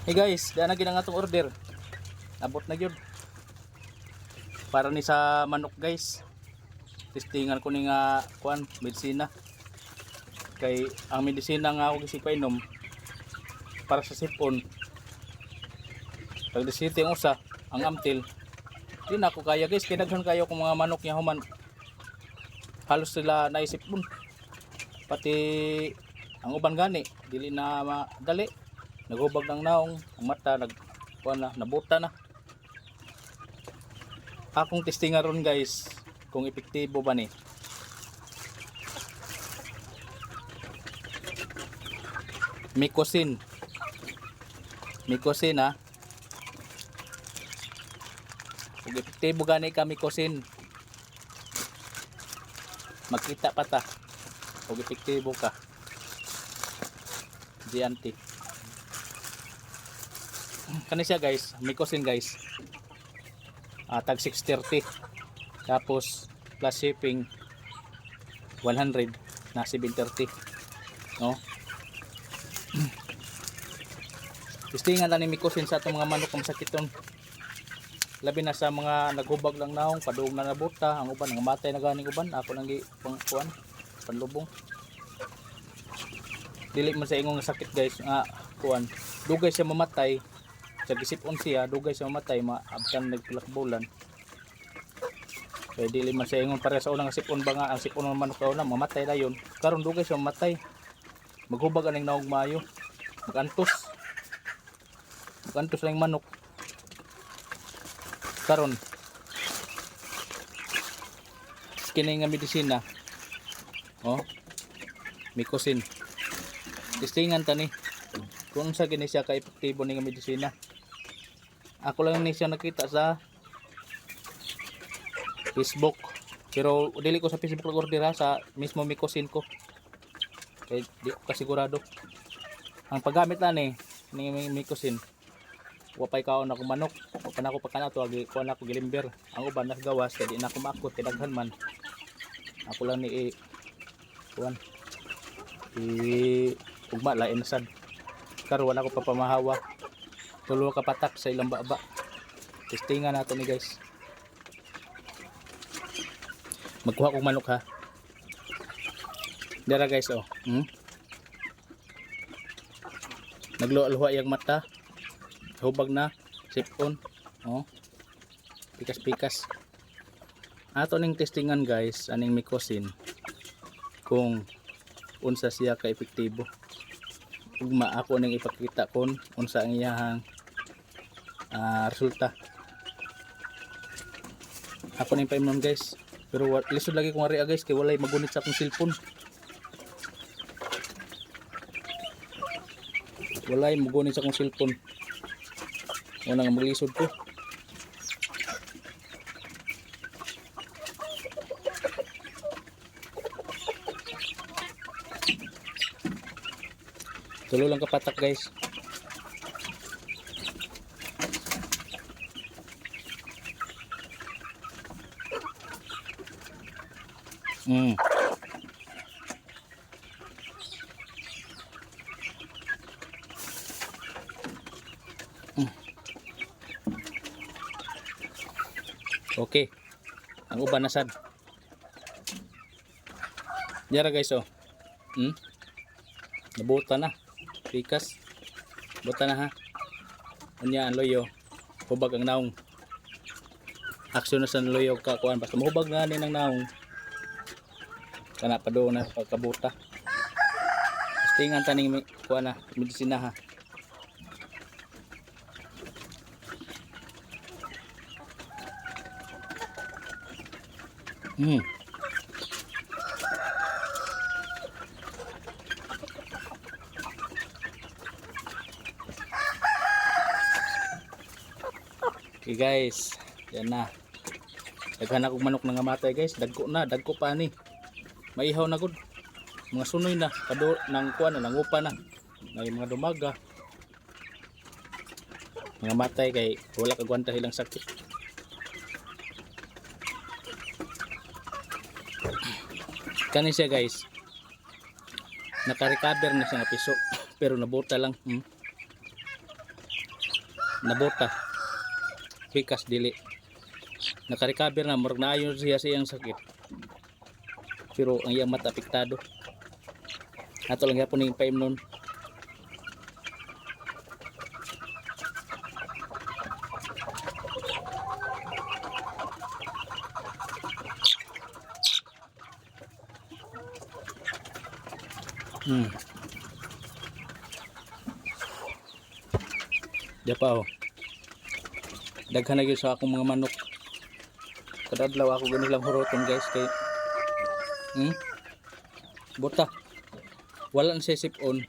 Hey guys, daan na ginang atong order. Nabot na gyud. Para ni sa manok guys. Testingan ko ni nga kuan, medisina. Kay ang medisina nga ako gisi painom para sa sipon. Pag desite ang usa, ang amtil. Di na ako kaya guys, kay daghan kayo kung mga manok nya human. Halos sila naisipon. Pati ang uban gani, dili na madali. Naghubag ng naong, ang mata nabuta na. Akong testingan ron guys kung epektibo ba ni. Mikosin ha. Kung epektibo gani ka mikosin, makita pa ta kung epektibo ka. Dianti kani siya guys, mikosin guys. Tag 630 tapos plus shipping 100 na 730 no. Testingan lang ni mikosin sa atong mga manok kung sakiton, labi na sa mga naghubag lang naong padung na nabuta, ang uban nga matay na ganing uban. Ako nang pangkuan panlubong, dili man sa ingong sakit guys nga kuan, dugay siya mamatay sa gisipon siya, dugay siya mamatay maabtan nagpulakbulan. Kaya dili man sa ingon para sa unang sipon ba nga ang sipon ng manok na mamatay na yun, karon dugay siya mamatay, maghubag aning naong mayo, magantos lang manok karon. Kini nga medisina mikosin, testingan tani kung sa gini siya ka epektibo ni nga medisina. Ako lang ni siya nakita sa Facebook, pero dili ko sa Facebook order ha, sa mismo mikosin ko kaya di ko kasigurado. Ang paggamit na ni mikosin, wapay kaon ako manok, wapay na ako pagkanato kuha na ako gilimber, ang uban nas gawas kaya di na ako maakot kay daghan man. Ako lang ni kuan ugma lain sad, karo wala ko papamahawa, tulo ka patak sa ilang baba. Testingan nato ni guys. Magkuha kong manok ha. Dara guys nagluha yung mata, hubag na sipon pikas-pikas. Ato ning testingan guys aning mikosin kung unsa siya ka epektibo. Ugma ako ning ipakita kon unsa ang iyang resulta. Ako ning paimnon guys, pero lisod lagi kong ari guys kay walay magunit sa akong cellphone. Walay magunit sa akong cellphone. Wala nga maglisod ko. Tulo lang kapatak guys. Okay. Ang uban na sad. Diyara guys nabuta na. Pikas. Buta na ha. Unya ang loyo. Hubag ang naong. Aksyon na sa loyo kakuan. Basta mahubag na ng naong. Kana pa doon na pagkabuta. Testingan taning kuan na medisina ha. Okay guys, yan na. Daghan akong manok na ngamatay guys. Dagko pa ni. Maihaw na gud. Mga sunoy na, kado nang kuan na nangupa na. May mga dumaga. Mga matay kay wala kagwanta silang sakit. Kani siya guys. Naka-recover na siya nga piso pero nabuta lang. nabota pikas dili naka-recover na murag naayon siya sa iyang sakit pero ang iyang mata apektado ato lang yapon ning paimnon. Di pa oh. Daghan na gyud sa akong mga manok. Kada adlaw ako gani lang huroton guys kay buta. Wala na siya sipon.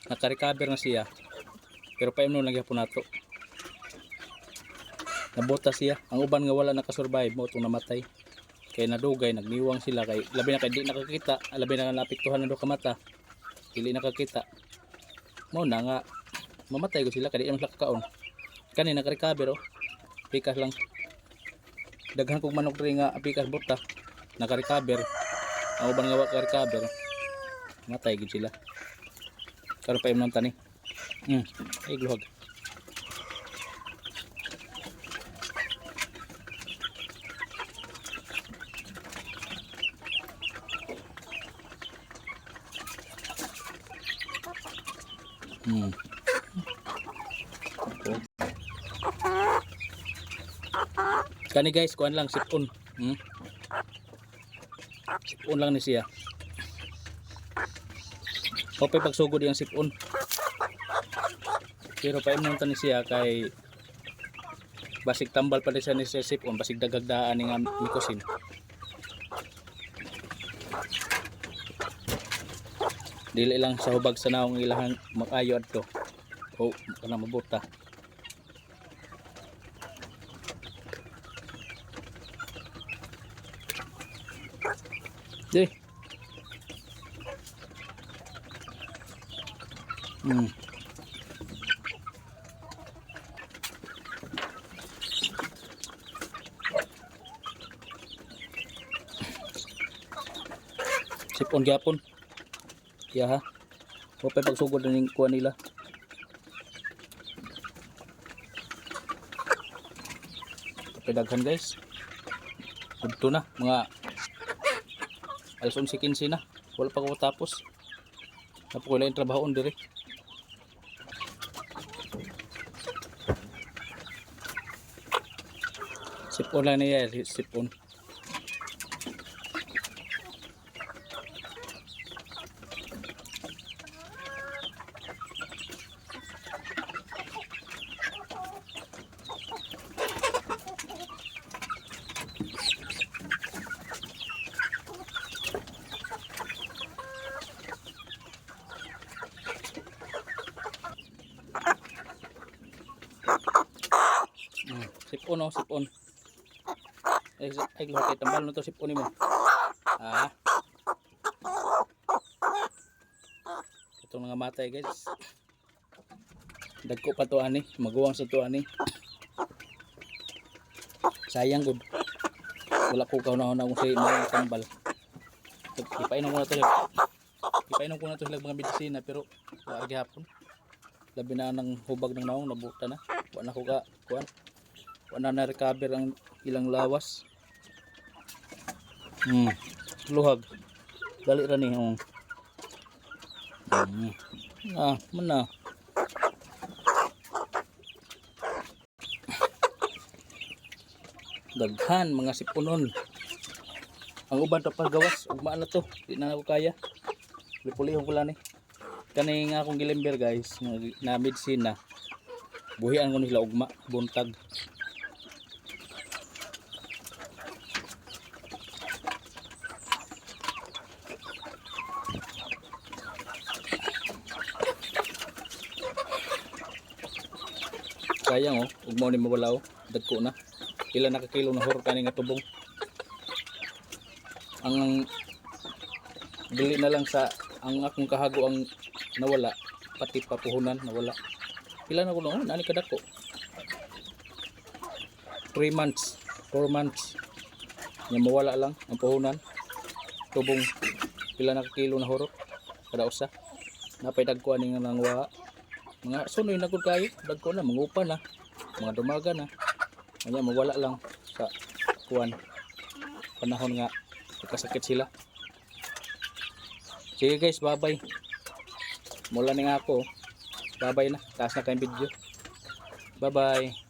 Naka-recover na siya. Pero paimnon lang gyapon nato. Nabuta siya. Ang uban nga wala nakasurvive mo itong namatay. Kay nadugay, nagniwang sila kay labi na kay di nakakita, labi na napiktuhan na do ka mata. Dili nakakita. Mo na nga mamatay ko sila kay di man sila kakaon. Kani naka-recover oh. Pikas lang. Daghan kog manok diri nga pikas buta. Naka-recover. Ang uban nga wa ka-recover. Matay gid sila. Karon pa imnon tani. Ay gluhag. Kani guys, kuan lang sipon. Sipon lang ni siya. Opay pagsugod yang sipon. Pero paimnon ta ni siya kay basig tambal pa din siya ni sipon, basig dagagdaan ni nga mikosin. Dili lang sa hubag sa naong ilahang makayo adto. O kana mabuta. Di. Sipon gyapon. Ya ha. Wa pa pagsugod ning kuan nila. Pedaghan guys. Udto na mga alas 11:15 na. Wala pa ko tapos. Napo ko lang trabahoon dire. Sipon lang niya, sipon. Sipon oh, sipon. Ay luha kay tambal no to sipon nimo. Itong mga matay guys. Dagko pa to ani, maguwang sa to ani. Sayang gud. Wala ko kauna-una kung say mga tambal. Ipainom ko na to. Ipainom ko na to sila mga medisina pero wala gihapon. Labi na nang hubag ng naong nabuta na. Wala ko ka kuan. Wala na recover ang ilang lawas. Luhag. Dali ra ni mana. Daghan mga sipunon. Ang uban to pagawas, ugma na to. Di na ako kaya. Lipulihon ko lang ni. Kani nga akong gilimber guys, na medisina. Buhian ko nila ugma, buntag. Sayang oh, ug mao ni mawala oh, dagko na. Pila nakakilo na horor kani nga tubong. Ang dili na lang sa ang akong kahago ang nawala, pati papuhunan nawala. Pila na ko no, nani kadako. 3 months, 4 months. Nya mawala lang ang puhunan. Tubong pila nakakilo na horor kada usa. Napay dagko ani nga nangwa. Mga sunoy na gud kayo, dagko na mangupa na, mga dumaga na. Anya mawala lang sa kuan panahon nga nagkasakit sila. Sige guys, bye-bye. Mula ni nga ako. Bye-bye na. Taas na kayong video. Bye-bye.